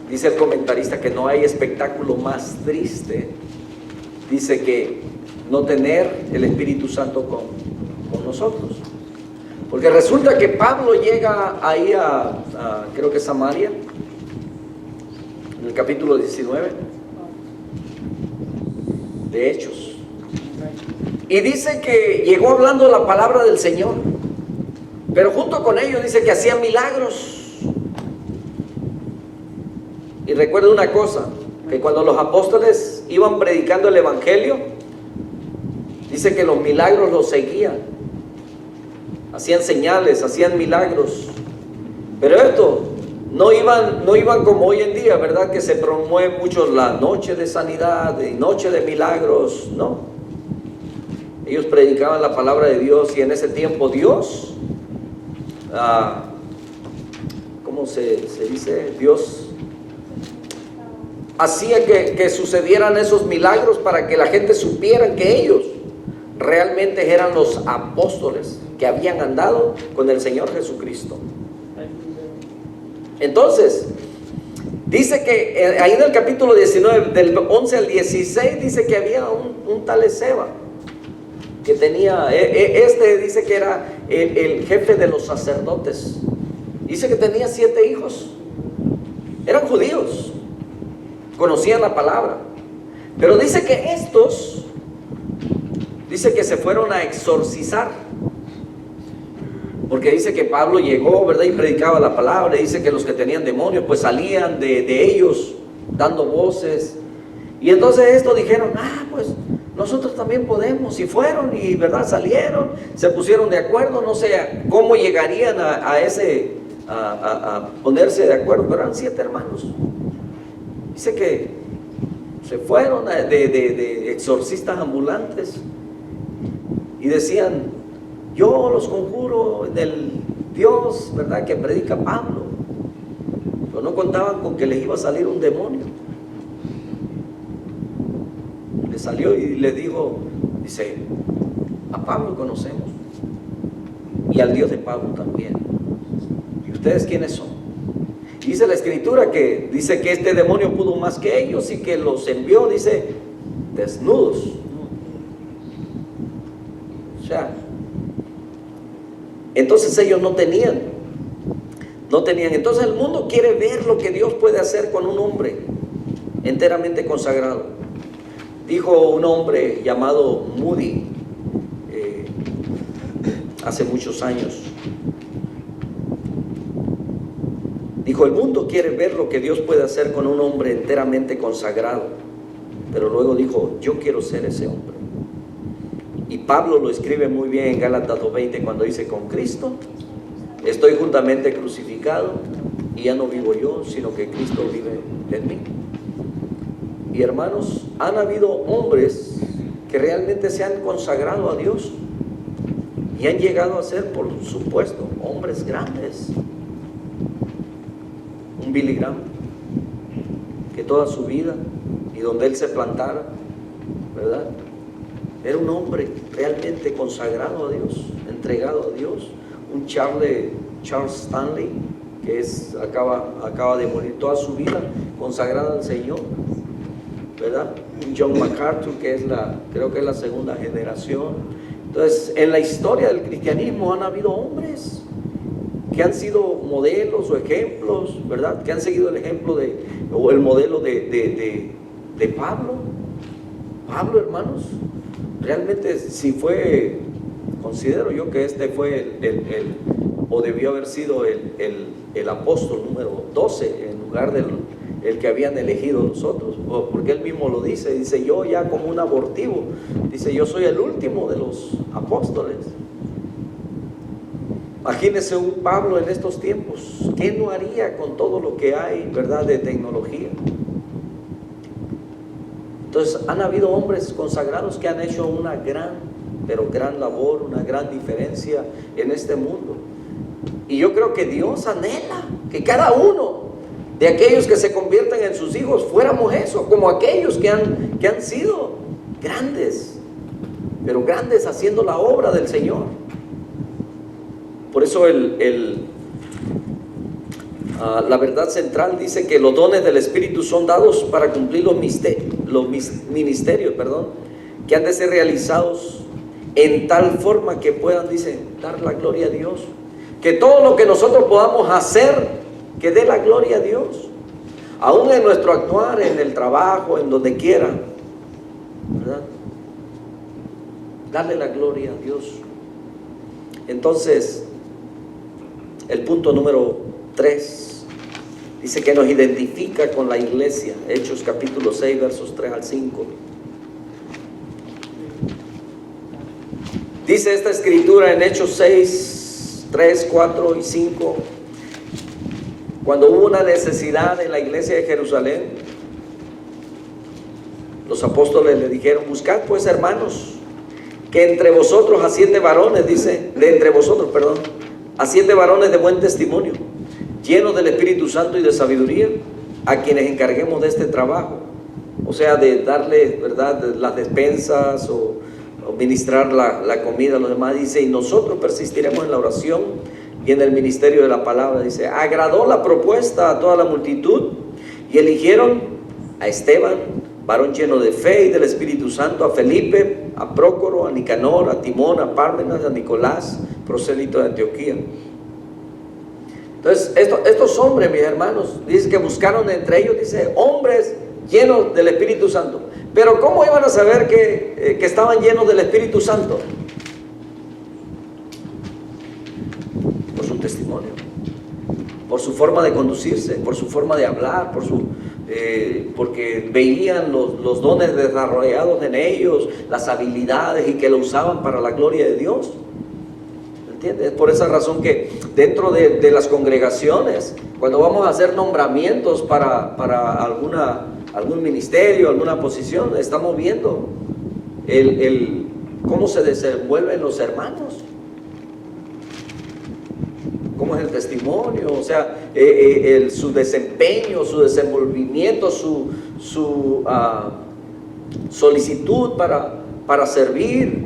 Dice el comentarista que no hay espectáculo más triste, dice, que no tener el Espíritu Santo con nosotros. Porque resulta que Pablo llega ahí a creo que Samaria, en el capítulo 19 de Hechos. Y dice que llegó hablando la palabra del Señor, pero junto con ellos dice que hacían milagros. Y recuerda una cosa, que cuando los apóstoles iban predicando el Evangelio, dice que los milagros los seguían. Hacían señales, hacían milagros. Pero esto no iban como hoy en día, ¿verdad? Que se promueve mucho la noche de sanidad y noche de milagros, no. Ellos predicaban la palabra de Dios y en ese tiempo Dios, ¿cómo se dice? Dios hacía que sucedieran esos milagros para que la gente supiera que ellos realmente eran los apóstoles que habían andado con el Señor Jesucristo. Entonces, dice que ahí en el capítulo 19, del 11 al 16, dice que había un tal Esceva, que tenía, dice que era el jefe de los sacerdotes. Dice que tenía 7 hijos, eran judíos, conocían la palabra, pero dice que estos, dice que se fueron a exorcizar, porque dice que Pablo llegó, ¿verdad? Y predicaba la palabra. Dice que los que tenían demonios pues salían de ellos dando voces, y entonces estos dijeron, pues nosotros también podemos, y fueron, y verdad, salieron, se pusieron de acuerdo, no sé cómo llegarían a ponerse de acuerdo, pero eran 7 hermanos. Dice que se fueron de exorcistas ambulantes y decían, yo los conjuro en el Dios, ¿verdad?, que predica Pablo. Pero no contaban con que les iba a salir un demonio. Le salió y le dijo, dice, a Pablo conocemos y al Dios de Pablo también. ¿Y ustedes quiénes son? Y dice la escritura que dice que este demonio pudo más que ellos y que los envió, dice, desnudos. O sea, entonces ellos no tenían. Entonces el mundo quiere ver lo que Dios puede hacer con un hombre enteramente consagrado. Dijo un hombre llamado Moody hace muchos años. Dijo, el mundo quiere ver lo que Dios puede hacer con un hombre enteramente consagrado. Pero luego dijo, yo quiero ser ese hombre. Y Pablo lo escribe muy bien en Gálatas 2:20 cuando dice, con Cristo estoy juntamente crucificado y ya no vivo yo, sino que Cristo vive en mí. Y hermanos, han habido hombres que realmente se han consagrado a Dios y han llegado a ser, por supuesto, hombres grandes. Un Billy Graham, que toda su vida y donde él se plantara, ¿verdad?, era un hombre realmente consagrado a Dios, entregado a Dios. Un Charles Stanley, que acaba de morir, toda su vida consagrada al Señor, ¿verdad? Un John MacArthur, que creo que es la segunda generación. Entonces, en la historia del cristianismo han habido hombres que han sido modelos o ejemplos, ¿verdad?, que han seguido el ejemplo o el modelo de Pablo. Pablo, hermanos, realmente considero yo que este fue o debió haber sido el apóstol número 12 en lugar del que habían elegido los otros, porque él mismo lo dice, yo ya como un abortivo, dice, yo soy el último de los apóstoles. Imagínese un Pablo en estos tiempos, ¿qué no haría con todo lo que hay, verdad, de tecnología? Entonces han habido hombres consagrados que han hecho una gran labor, una gran diferencia en este mundo. Y yo creo que Dios anhela que cada uno de aquellos que se convierten en sus hijos fuéramos eso, como aquellos que han sido grandes, pero grandes haciendo la obra del Señor. Por eso la verdad central dice que los dones del Espíritu son dados para cumplir los ministerios, que han de ser realizados en tal forma que puedan, dice, dar la gloria a Dios. Que todo lo que nosotros podamos hacer, que dé la gloria a Dios. Aún en nuestro actuar, en el trabajo, en donde quiera, ¿verdad?, darle la gloria a Dios. Entonces, el punto número 3 dice que nos identifica con la iglesia. Hechos capítulo 6, versos 3 al 5. Dice esta escritura en Hechos 6, 3, 4 y 5. Cuando hubo una necesidad en la iglesia de Jerusalén, los apóstoles le dijeron: buscad pues, hermanos, que entre vosotros a 7 varones, dice, a 7 varones de buen testimonio, llenos del Espíritu Santo y de sabiduría, a quienes encarguemos de este trabajo. O sea, de darle, ¿verdad?, las despensas o ministrar la comida a los demás. Dice: y nosotros persistiremos en la oración y en el ministerio de la palabra. Dice: agradó la propuesta a toda la multitud y eligieron a Esteban, varón lleno de fe y del Espíritu Santo, a Felipe, a Prócoro, a Nicanor, a Timón, a Pármenas, a Nicolás, prosélito de Antioquía. Entonces, estos hombres, mis hermanos, dice que buscaron entre ellos, dice, hombres llenos del Espíritu Santo. Pero ¿cómo iban a saber que estaban llenos del Espíritu Santo? Por su testimonio, por su forma de conducirse, por su forma de hablar, porque veían los dones desarrollados en ellos, las habilidades, y que lo usaban para la gloria de Dios. ¿Entiendes? Es por esa razón que dentro de las congregaciones, cuando vamos a hacer nombramientos para algún ministerio, alguna posición, estamos viendo cómo se desenvuelven los hermanos, cómo es el testimonio, o sea, su desempeño, su desenvolvimiento, su solicitud para servir.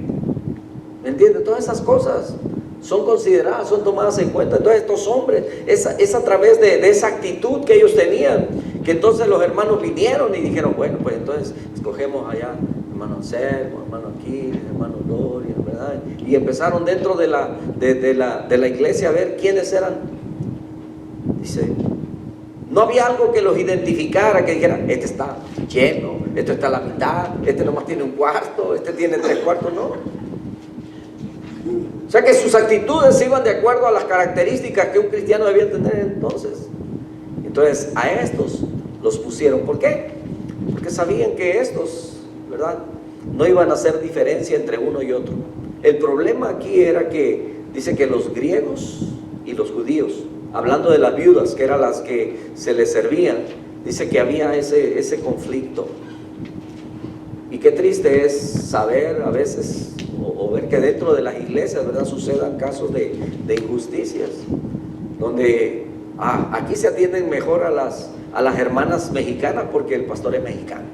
¿Me entiendes? Todas esas cosas son consideradas, son tomadas en cuenta. Entonces estos hombres, es a través de esa actitud que ellos tenían, que entonces los hermanos vinieron y dijeron: bueno, pues entonces escogemos allá hermano Anselmo, hermano Aquiles, hermano Gloria, ¿verdad? Y empezaron dentro de la iglesia a ver quiénes eran. Dice, no había algo que los identificara, que dijera: este está lleno, este está a la mitad, este nomás tiene un cuarto, este tiene 3 cuartos, no. O sea que sus actitudes iban de acuerdo a las características que un cristiano debía tener entonces. Entonces a estos los pusieron. ¿Por qué? Porque sabían que estos, ¿verdad?, no iban a hacer diferencia entre uno y otro. El problema aquí era que, dice que los griegos y los judíos, hablando de las viudas, que eran las que se les servían, dice que había ese conflicto. Y qué triste es saber a veces o ver que dentro de las iglesias, ¿verdad?, sucedan casos de injusticias, donde aquí se atienden mejor a las hermanas mexicanas porque el pastor es mexicano.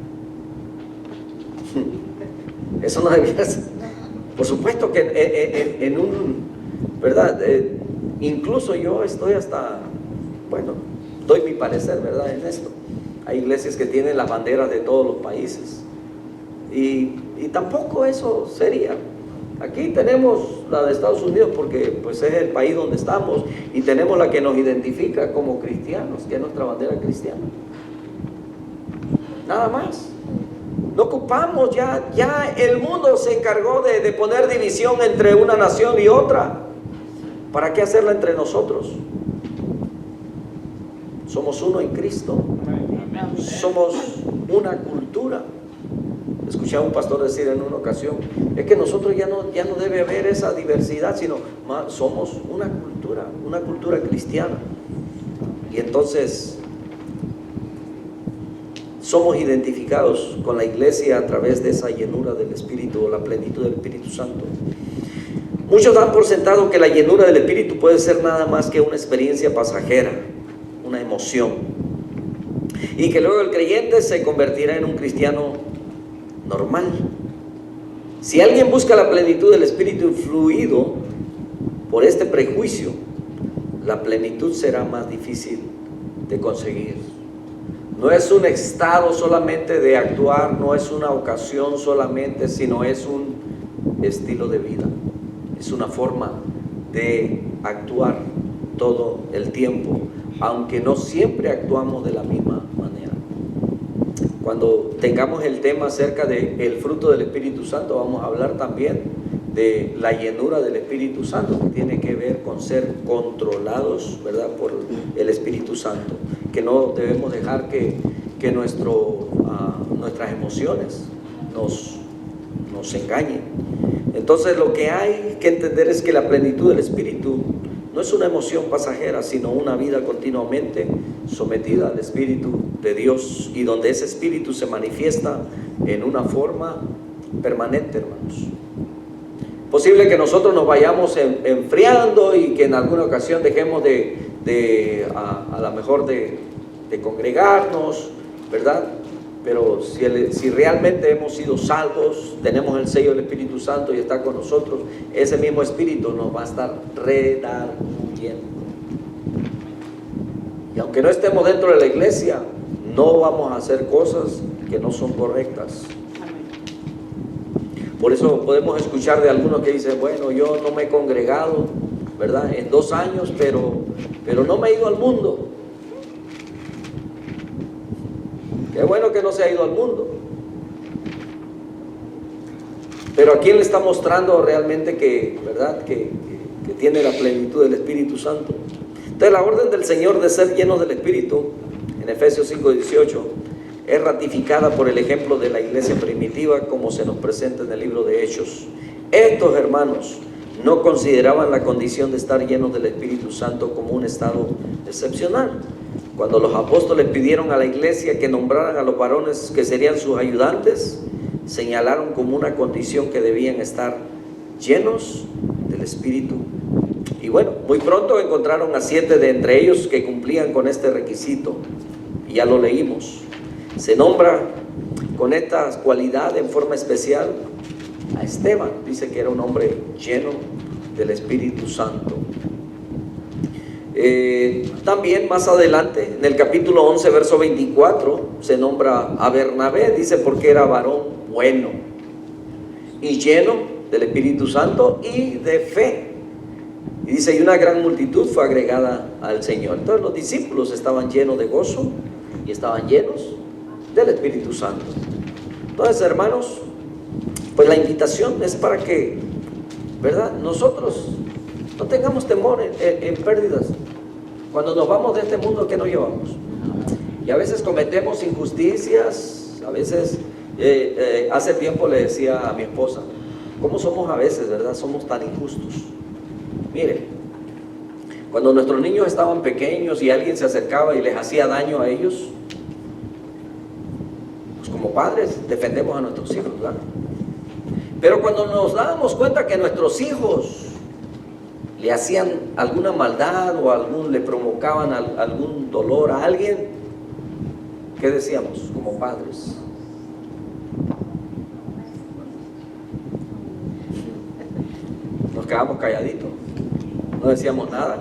Eso no debía ser. Por supuesto que ¿verdad? Incluso yo estoy doy mi parecer, ¿verdad?, en esto. Hay iglesias que tienen las banderas de todos los países. Y tampoco eso sería. Aquí tenemos la de Estados Unidos porque pues es el país donde estamos, y tenemos la que nos identifica como cristianos, que es nuestra bandera cristiana. Nada más. No ocupamos, ya el mundo se encargó de poner división entre una nación y otra. ¿Para qué hacerla entre nosotros? Somos uno en Cristo. Somos una cultura. Escuché a un pastor decir en una ocasión: es que nosotros ya no debe haber esa diversidad, sino somos una cultura cristiana. Y entonces somos identificados con la iglesia a través de esa llenura del Espíritu, o la plenitud del Espíritu Santo. Muchos dan por sentado que la llenura del Espíritu puede ser nada más que una experiencia pasajera, una emoción, y que luego el creyente se convertirá en un cristiano normal. Si alguien busca la plenitud del Espíritu influido por este prejuicio, la plenitud será más difícil de conseguir. No es un estado solamente de actuar, no es una ocasión solamente, sino es un estilo de vida. Es una forma de actuar todo el tiempo, aunque no siempre actuamos de la misma manera. Cuando tengamos el tema acerca del fruto del Espíritu Santo, vamos a hablar también de la llenura del Espíritu Santo, que tiene que ver con ser controlados, ¿verdad?, por el Espíritu Santo, que no debemos dejar que nuestras emociones nos engañen. Entonces lo que hay que entender es que la plenitud del Espíritu no es una emoción pasajera, sino una vida continuamente sometida al Espíritu de Dios, y donde ese Espíritu se manifiesta en una forma permanente, hermanos. Posible que nosotros nos vayamos enfriando y que en alguna ocasión dejemos a lo mejor de congregarnos, ¿verdad? Pero si realmente hemos sido salvos, tenemos el sello del Espíritu Santo y está con nosotros, ese mismo Espíritu nos va a estar redarguyendo. Y aunque no estemos dentro de la iglesia, no vamos a hacer cosas que no son correctas. Por eso podemos escuchar de algunos que dicen, bueno, yo no me he congregado, ¿verdad?, en 2 años, pero no me he ido al mundo. Qué bueno que no se ha ido al mundo. Pero ¿a quién le está mostrando realmente ¿verdad?, que tiene la plenitud del Espíritu Santo? Entonces, la orden del Señor de ser llenos del Espíritu, en Efesios 5:18, es ratificada por el ejemplo de la iglesia primitiva, como se nos presenta en el libro de Hechos. Estos hermanos no consideraban la condición de estar llenos del Espíritu Santo como un estado excepcional. Cuando los apóstoles pidieron a la iglesia que nombraran a los varones que serían sus ayudantes, señalaron como una condición que debían estar llenos del Espíritu. Y bueno, muy pronto encontraron a 7 de entre ellos que cumplían con este requisito, y ya lo leímos. Se nombra con esta cualidad en forma especial a Esteban. Dice que era un hombre lleno del Espíritu Santo. También más adelante, en el capítulo 11, verso 24, se nombra a Bernabé. Dice porque era varón bueno y lleno del Espíritu Santo y de fe. Y dice, y una gran multitud fue agregada al Señor. Entonces los discípulos estaban llenos de gozo y estaban llenos del Espíritu Santo. Entonces, hermanos, pues la invitación es para que, ¿verdad?, nosotros no tengamos temor en pérdidas. Cuando nos vamos de este mundo, ¿qué nos llevamos? Y a veces cometemos injusticias. A veces, hace tiempo le decía a mi esposa, ¿cómo somos a veces, verdad? Somos tan injustos. Mire, cuando nuestros niños estaban pequeños y alguien se acercaba y les hacía daño a ellos, pues como padres defendemos a nuestros hijos, ¿verdad? Pero cuando nos dábamos cuenta que nuestros hijos le hacían alguna maldad o le provocaban algún dolor a alguien, ¿qué decíamos como padres? Nos quedamos calladitos, no decíamos nada.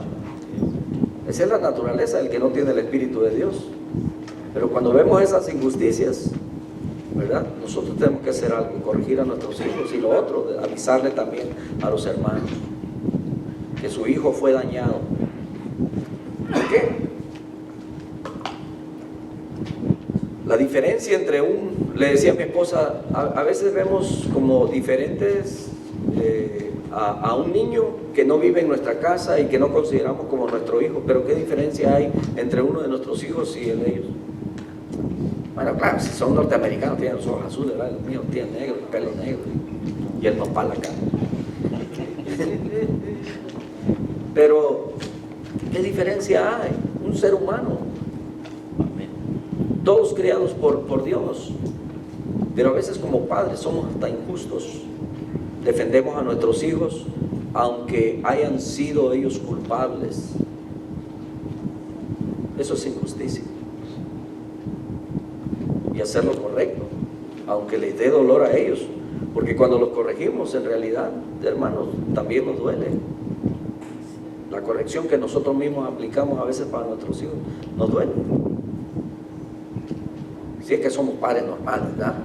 Esa es la naturaleza del que no tiene el Espíritu de Dios. Pero cuando vemos esas injusticias, ¿verdad?, nosotros tenemos que hacer algo, corregir a nuestros hijos. Y lo otro, avisarle también a los hermanos que su hijo fue dañado. ¿Por qué? La diferencia entre le decía a mi esposa, a veces vemos como diferentes a un niño que no vive en nuestra casa y que no consideramos como nuestro hijo. Pero ¿qué diferencia hay entre uno de nuestros hijos y el de ellos? Bueno, claro, si son norteamericanos tienen los ojos azules, ¿verdad? Los míos tienen negro, el pelo negro y el nopal acá. Pero ¿qué diferencia hay? Un ser humano, todos criados por Dios. Pero a veces como padres somos hasta injustos. Defendemos a nuestros hijos aunque hayan sido ellos culpables. Eso es injusticia. Y hacer lo correcto, aunque les dé dolor a ellos, porque cuando los corregimos, en realidad, hermanos, también nos duele. La corrección que nosotros mismos aplicamos a veces para nuestros hijos nos duele. Si es que somos padres normales, ¿verdad?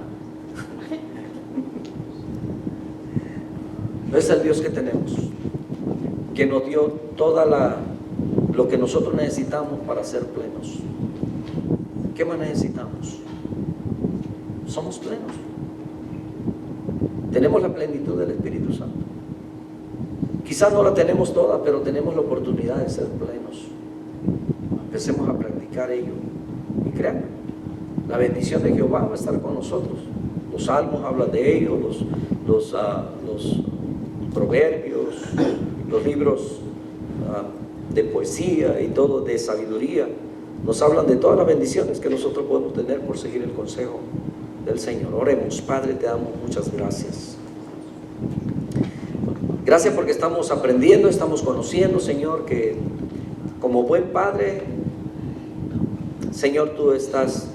No es el Dios que tenemos, que nos dio lo que nosotros necesitamos para ser plenos. ¿Qué más necesitamos? Somos plenos. Tenemos la plenitud del Espíritu Santo. Quizás no la tenemos toda, pero tenemos la oportunidad de ser plenos. Empecemos a practicar ello. Y créanme, la bendición de Jehová va a estar con nosotros. Los salmos hablan de ello, los proverbios, los libros de poesía y todo, de sabiduría, nos hablan de todas las bendiciones que nosotros podemos tener por seguir el consejo del Señor. Oremos. Padre, te damos muchas gracias. Gracias porque estamos aprendiendo, estamos conociendo, Señor, que como buen Padre, Señor, tú estás,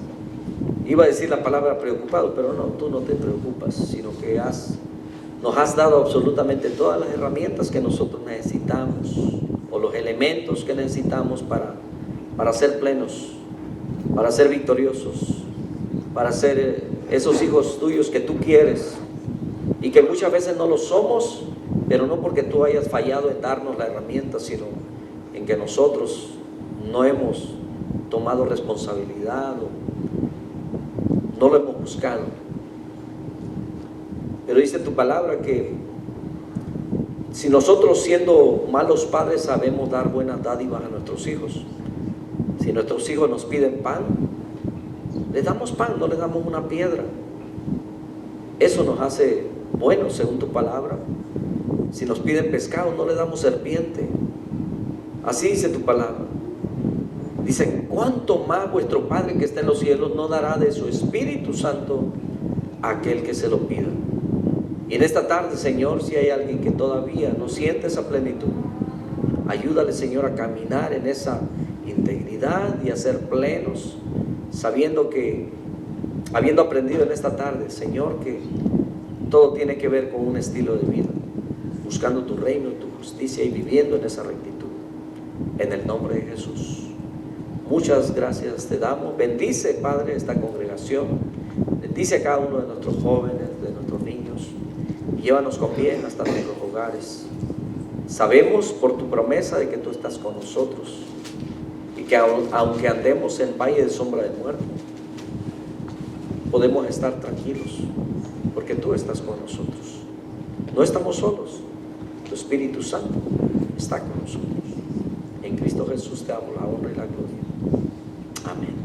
iba a decir la palabra preocupado, pero no, tú no te preocupas, sino que nos has dado absolutamente todas las herramientas que nosotros necesitamos, o los elementos que necesitamos para ser plenos, para ser victoriosos, para ser esos hijos tuyos que tú quieres, y que muchas veces no lo somos, pero no porque tú hayas fallado en darnos la herramienta, sino en que nosotros no hemos tomado responsabilidad o no lo hemos buscado. Pero dice tu palabra que si nosotros, siendo malos padres, sabemos dar buenas dádivas a nuestros hijos, si nuestros hijos nos piden pan, les damos pan, no les damos una piedra. Eso nos hace buenos según tu palabra. Si nos piden pescado, no les damos serpiente. Así dice tu palabra. Dice, ¿cuánto más vuestro Padre que está en los cielos no dará de su Espíritu Santo a aquel que se lo pida? Y en esta tarde, Señor, si hay alguien que todavía no siente esa plenitud, ayúdale, Señor, a caminar en esa integridad y a ser plenos, sabiendo que, habiendo aprendido en esta tarde, Señor, que todo tiene que ver con un estilo de vida, buscando tu reino, tu justicia y viviendo en esa rectitud. En el nombre de Jesús. Muchas gracias te damos. Bendice, Padre, esta congregación. Bendice a cada uno de nuestros jóvenes, de nuestros niños. Y llévanos con bien hasta nuestros hogares. Sabemos por tu promesa de que tú estás con nosotros. Y que aunque andemos en valle de sombra de muerte, podemos estar tranquilos. Porque tú estás con nosotros. No estamos solos. Tu Espíritu Santo está con nosotros. En Cristo Jesús te damos la honra y la gloria. Amén.